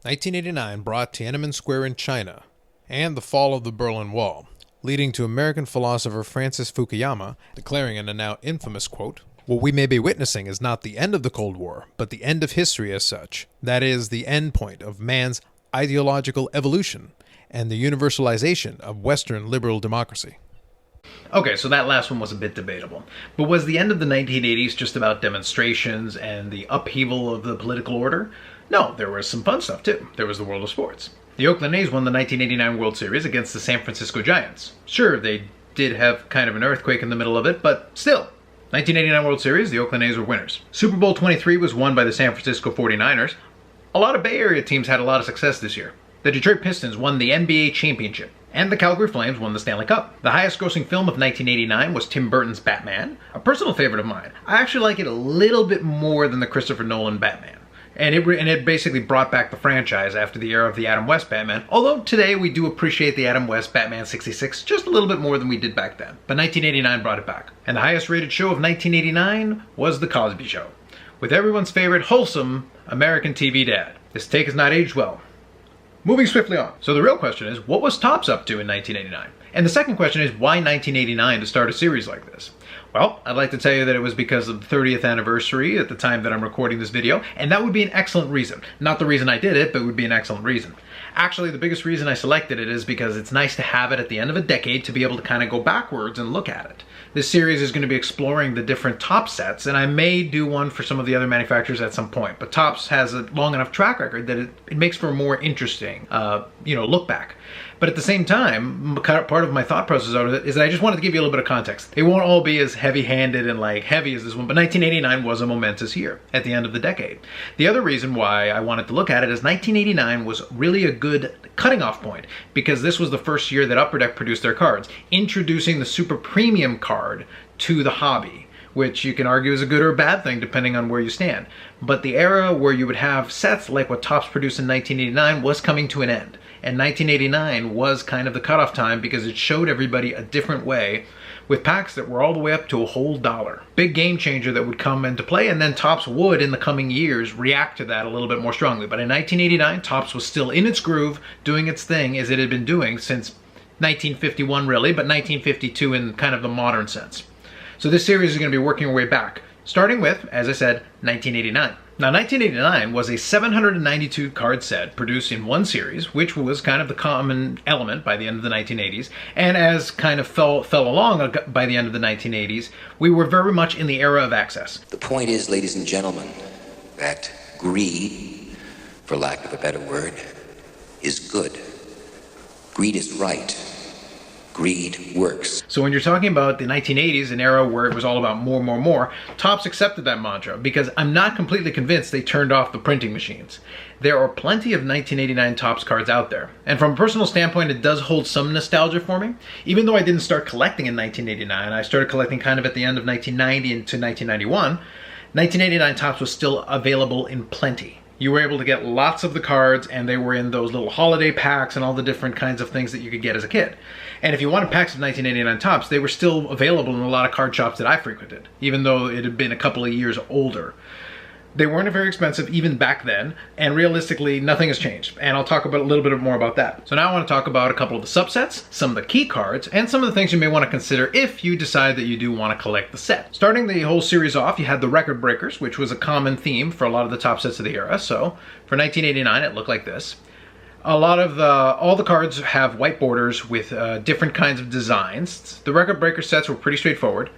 1989 brought Tiananmen Square in China and the fall of the Berlin Wall, leading to American philosopher Francis Fukuyama declaring in a now infamous quote, "What we may be witnessing is not the end of the Cold War, but the end of history as such. That is, the end point of man's ideological evolution and the universalization of Western liberal democracy." Okay, so that last one was a bit debatable. But was the end of the 1980s just about demonstrations and the upheaval of the political order? No, there was some fun stuff too. There was the world of sports. The Oakland A's won the 1989 World Series against the San Francisco Giants. Sure, they did have kind of an earthquake in the middle of it, but still. 1989 World Series, the Oakland A's were winners. Super Bowl 23 was won by the San Francisco 49ers. A lot of Bay Area teams had a lot of success this year. The Detroit Pistons won the NBA championship, and the Calgary Flames won the Stanley Cup. The highest grossing film of 1989 was Tim Burton's Batman, a personal favorite of mine. I actually like it a little bit more than the Christopher Nolan Batman. And it basically brought back the franchise after the era of the Adam West Batman, although today we do appreciate the Adam West Batman 66 just a little bit more than we did back then. But 1989 brought it back. And the highest rated show of 1989 was The Cosby Show, with everyone's favorite wholesome American TV dad. This take has not aged well. Moving swiftly on. So the real question is, what was Topps up to in 1989? And the second question is, why 1989 to start a series like this? Well, I'd like to tell you that it was because of the 30th anniversary at the time that I'm recording this video, and that would be an excellent reason. Not the reason I did it, but it would be an excellent reason. Actually, the biggest reason I selected it is because it's nice to have it at the end of a decade to be able to kind of go backwards and look at it. This series is going to be exploring the different Topps sets, and I may do one for some of the other manufacturers at some point, but Topps has a long enough track record that it makes for a more interesting, look back. But at the same time, part of my thought process out of it is that I just wanted to give you a little bit of context. It won't all be as heavy-handed and like heavy as this one, but 1989 was a momentous year at the end of the decade. The other reason why I wanted to look at it is 1989 was really a good cutting off point because this was the first year that Upper Deck produced their cards, introducing the super premium card to the hobby, which you can argue is a good or a bad thing depending on where you stand. But the era where you would have sets like what Topps produced in 1989 was coming to an end. And 1989 was kind of the cutoff time because it showed everybody a different way with packs that were all the way up to a whole $1. Big game changer that would come into play, and then Topps would, in the coming years, react to that a little bit more strongly. But in 1989, Topps was still in its groove, doing its thing as it had been doing since 1951 really, but 1952 in kind of the modern sense. So this series is going to be working our way back, starting with, as I said, 1989. Now 1989 was a 792 card set produced in one series, which was kind of the common element by the end of the 1980s, and as kind of fell along by the end of the 1980s, we were very much in the era of access. The point is, ladies and gentlemen, that greed, for lack of a better word, is good. Greed is right. Greed works. So when you're talking about the 1980s, an era where it was all about more, Topps accepted that mantra because I'm not completely convinced they turned off the printing machines. There are plenty of 1989 Topps cards out there. And from a personal standpoint, it does hold some nostalgia for me. Even though I didn't start collecting in 1989, I started collecting kind of at the end of 1990 into 1991, 1989 Topps was still available in plenty. You were able to get lots of the cards, and they were in those little holiday packs and all the different kinds of things that you could get as a kid. And if you wanted packs of 1989 Topps, they were still available in a lot of card shops that I frequented, even though it had been a couple of years older. They weren't very expensive even back then, and realistically, nothing has changed. And I'll talk about a little bit more about that. So now I want to talk about a couple of the subsets, some of the key cards, and some of the things you may want to consider if you decide that you do want to collect the set. Starting the whole series off, you had the record breakers, which was a common theme for a lot of the Topps sets of the era. So for 1989, it looked like this. All the cards have white borders with different kinds of designs. The record breaker sets were pretty straightforward.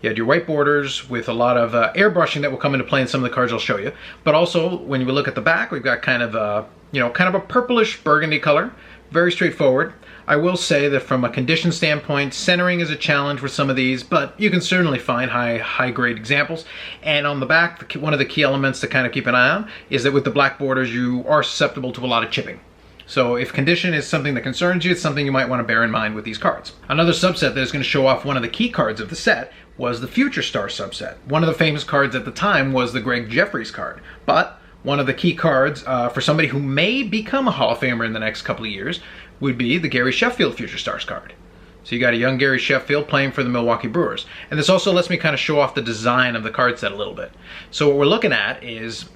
You had your white borders with a lot of airbrushing that will come into play in some of the cards I'll show you. But also, when you look at the back, we've got kind of a purplish burgundy color. Very straightforward. I will say that from a condition standpoint, centering is a challenge with some of these, but you can certainly find high grade examples. And on the back, one of the key elements to kind of keep an eye on is that with the black borders, you are susceptible to a lot of chipping. So if condition is something that concerns you, it's something you might want to bear in mind with these cards. Another subset that is going to show off one of the key cards of the set was the Future Star subset. One of the famous cards at the time was the Greg Jeffries card. But one of the key cards for somebody who may become a Hall of Famer in the next couple of years would be the Gary Sheffield Future Stars card. So you got a young Gary Sheffield playing for the Milwaukee Brewers. And this also lets me kind of show off the design of the card set a little bit. So what we're looking at is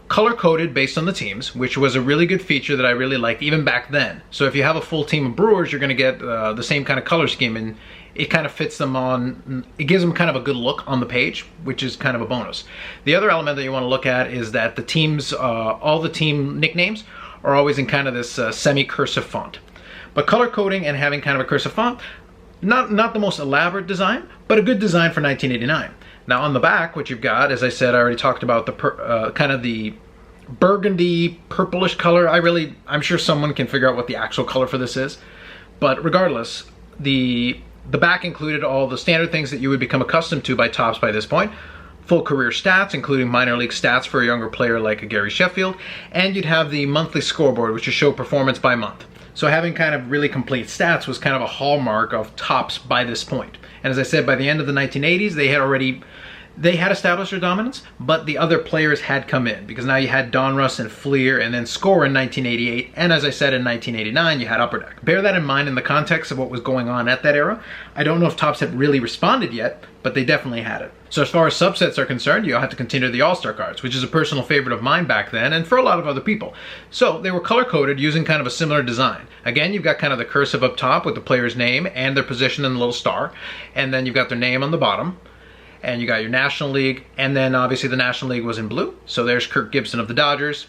color-coded based on the teams, which was a really good feature that I really liked even back then. So if you have a full team of Brewers, you're going to get the same kind of color scheme, and it kind of fits them on, it gives them kind of a good look on the page, which is kind of a bonus. The other element that you want to look at is that the teams, all the team nicknames are always in kind of this semi-cursive font. But color coding and having kind of a cursive font, not the most elaborate design, but a good design for 1989. Now on the back, what you've got, as I said, I already talked about the kind of the burgundy purplish color. I'm sure someone can figure out what the actual color for this is, but regardless, the back included all the standard things that you would become accustomed to by Topps by this point. Full career stats, including minor league stats for a younger player like a Gary Sheffield, and you'd have the monthly scoreboard, which would show performance by month. So having kind of really complete stats was kind of a hallmark of Topps by this point. And as I said, by the end of the 1980s, they had established their dominance, but the other players had come in, because now you had Donruss and Fleer and then Score in 1988, and as I said, in 1989 you had Upper Deck. Bear that in mind in the context of what was going on at that era. I don't know if Topps had really responded yet, but they definitely had it. So as far as subsets are concerned, you'll have to consider the All-Star cards, which is a personal favorite of mine back then and for a lot of other people. So they were color-coded using kind of a similar design. Again, you've got kind of the cursive up top with the player's name and their position in the little star, and then you've got their name on the bottom. And you got your National League, and then obviously the National League was in blue. So there's Kirk Gibson of the Dodgers.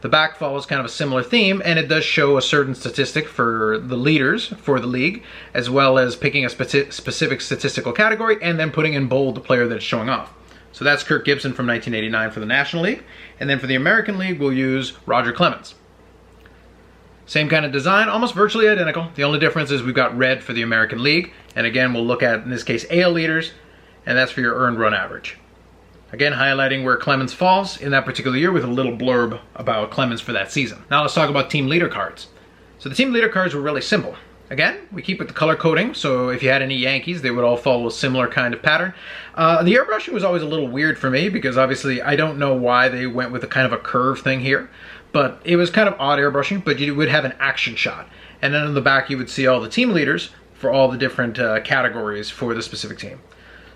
The back follows kind of a similar theme, and it does show a certain statistic for the leaders for the league, as well as picking a specific statistical category and then putting in bold the player that it's showing off. So that's Kirk Gibson from 1989 for the National League, and then for the American League we'll use Roger Clemens. Same kind of design, almost virtually identical. The only difference is we've got red for the American League, and again we'll look at, in this case, AL leaders, and that's for your earned run average. Again, highlighting where Clemens falls in that particular year with a little blurb about Clemens for that season. Now let's talk about team leader cards. So the team leader cards were really simple. Again, we keep with the color coding, so if you had any Yankees, they would all follow a similar kind of pattern. The airbrushing was always a little weird for me, because obviously I don't know why they went with a kind of a curve thing here, but it was kind of odd airbrushing, but you would have an action shot. And then on the back you would see all the team leaders for all the different categories for the specific team.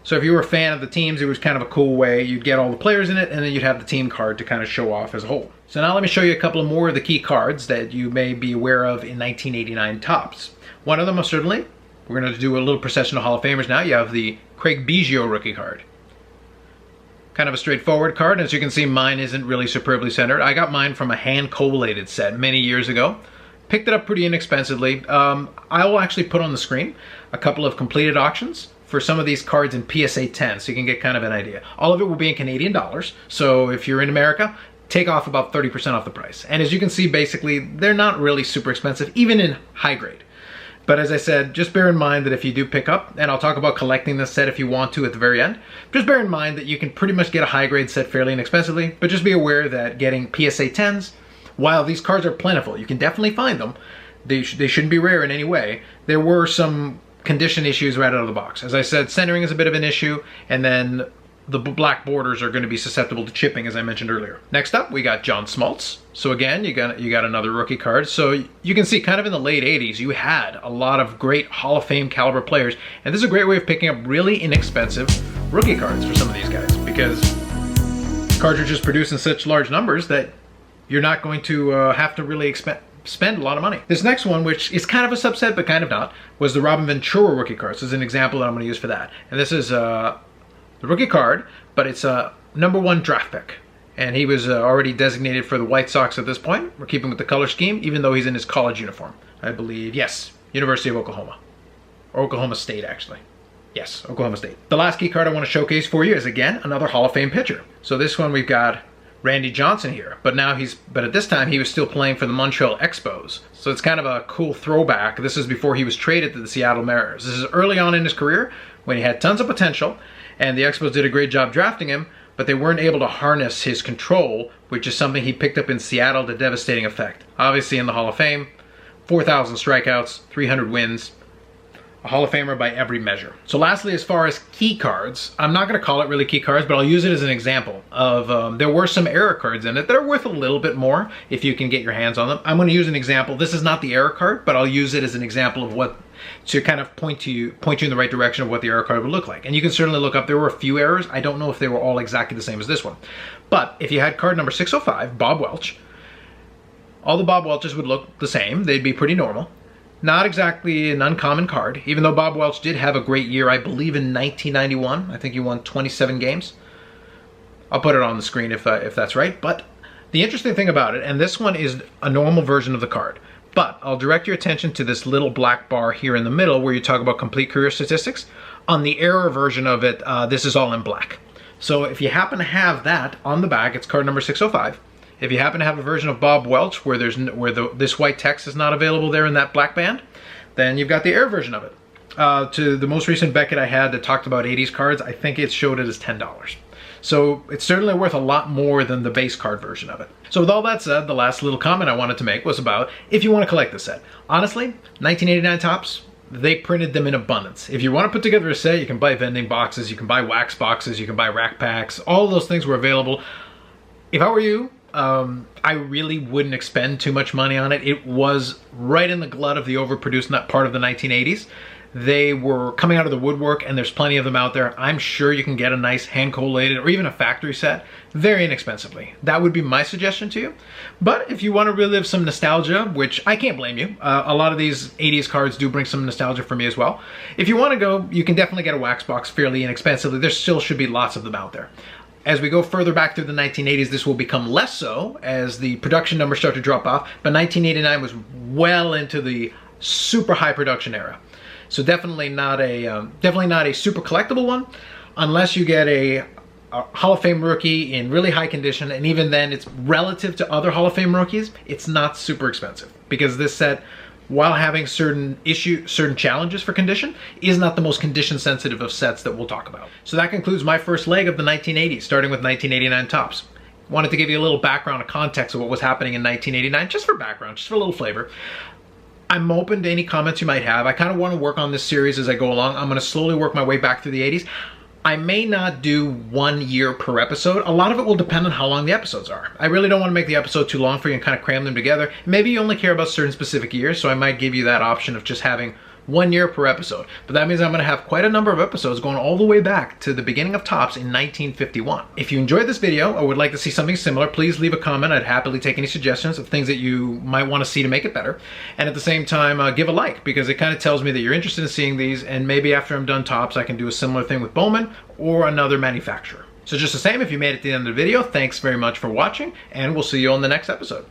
So if you were a fan of the teams, it was kind of a cool way. You'd get all the players in it, and then you'd have the team card to kind of show off as a whole. So now let me show you a couple of more of the key cards that you may be aware of in 1989 Topps. One of them, most certainly, we're going to do a little procession of Hall of Famers now. You have the Craig Biggio rookie card. Kind of a straightforward card. As you can see, mine isn't really superbly centered. I got mine from a hand-collated set many years ago. Picked it up pretty inexpensively. I will actually put on the screen a couple of completed auctions for some of these cards in PSA 10, so you can get kind of an idea. All of it will be in Canadian dollars, so if you're in America, take off about 30% off the price. And as you can see, basically, they're not really super expensive, even in high grade. But as I said, just bear in mind that if you do pick up, and I'll talk about collecting this set if you want to at the very end, just bear in mind that you can pretty much get a high grade set fairly inexpensively, but just be aware that getting PSA 10s, while these cards are plentiful, you can definitely find them, they shouldn't be rare in any way. There were some condition issues right out of the box. As I said, centering is a bit of an issue, and then the black borders are going to be susceptible to chipping, as I mentioned earlier. Next up, we got John Smoltz. So again, you got another rookie card. So you can see kind of in the late 80s, you had a lot of great Hall of Fame caliber players, and this is a great way of picking up really inexpensive rookie cards for some of these guys, because cartridges produce in such large numbers that you're not going to have to really spend a lot of money. This next one, which is kind of a subset but kind of not, was the Robin Ventura rookie card. So this is an example that I'm going to use for that. And this is the rookie card, but it's a #1 draft pick. And he was already designated for the White Sox at this point. We're keeping with the color scheme, even though he's in his college uniform. I believe, yes, University of Oklahoma. Or Oklahoma State, actually. Yes, Oklahoma State. The last key card I want to showcase for you is, again, another Hall of Fame pitcher. So this one we've got Randy Johnson here, but at this time he was still playing for the Montreal Expos. So it's kind of a cool throwback. This is before he was traded to the Seattle Mariners. This is early on in his career when he had tons of potential, and the Expos did a great job drafting him, but they weren't able to harness his control, which is something he picked up in Seattle to devastating effect. Obviously in the Hall of Fame, 4,000 strikeouts, 300 wins, A Hall of Famer by every measure. So lastly, as far as key cards, I'm not going to call it really key cards, but I'll use it as an example of there were some error cards in it that are worth a little bit more if you can get your hands on them. I'm going to use an example. This is not the error card, but I'll use it as an example of what, to kind of point you in the right direction of what the error card would look like. And you can certainly look up, there were a few errors. I don't know if they were all exactly the same as this one. But if you had card number 605, Bob Welch, all the Bob Welches would look the same. They'd be pretty normal. Not exactly an uncommon card, even though Bob Welch did have a great year, I believe in 1991. I think he won 27 games. I'll put it on the screen if that's right. But the interesting thing about it, and this one is a normal version of the card, but I'll direct your attention to this little black bar here in the middle where you talk about complete career statistics. On the error version of it, this is all in black. So if you happen to have that on the back, it's card number 605. If you happen to have a version of Bob Welch where this white text is not available there in that black band, then you've got the error version of it. To the most recent Beckett I had that talked about 80s cards, I think it showed it as $10. So it's certainly worth a lot more than the base card version of it. So with all that said, the last little comment I wanted to make was about if you want to collect this set. Honestly, 1989 Topps, they printed them in abundance. If you want to put together a set, you can buy vending boxes, you can buy wax boxes, you can buy rack packs. All of those things were available. If I were you, I really wouldn't expend too much money on it. It was right in the glut of the overproduced part of the 1980s. They were coming out of the woodwork, and there's plenty of them out there. I'm sure you can get a nice hand-collated or even a factory set very inexpensively. That would be my suggestion to you. But if you want to relive some nostalgia, which I can't blame you, a lot of these 80s cards do bring some nostalgia for me as well. If you want to go, you can definitely get a wax box fairly inexpensively. There still should be lots of them out there. As we go further back through the 1980s, this will become less so as the production numbers start to drop off, but 1989 was well into the super high production era. So definitely not a super collectible one, unless you get a Hall of Fame rookie in really high condition, and even then it's relative to other Hall of Fame rookies, it's not super expensive because this set, while having certain challenges for condition, is not the most condition sensitive of sets that we'll talk about. So that concludes my first leg of the 1980s, starting with 1989 Topps. Wanted to give you a little background and context of what was happening in 1989, just for background, just for a little flavor. I'm open to any comments you might have. I kind of want to work on this series as I go along. I'm going to slowly work my way back through the 80s. I may not do 1 year per episode. A lot of it will depend on how long the episodes are. I really don't want to make the episode too long for you and kind of cram them together. Maybe you only care about certain specific years, so I might give you that option of just having 1 year per episode. But that means I'm going to have quite a number of episodes going all the way back to the beginning of Topps in 1951. If you enjoyed this video or would like to see something similar, please leave a comment. I'd happily take any suggestions of things that you might want to see to make it better. And at the same time, give a like, because it kind of tells me that you're interested in seeing these, and maybe after I'm done Topps, I can do a similar thing with Bowman or another manufacturer. So just the same, if you made it to the end of the video, thanks very much for watching, and we'll see you on the next episode.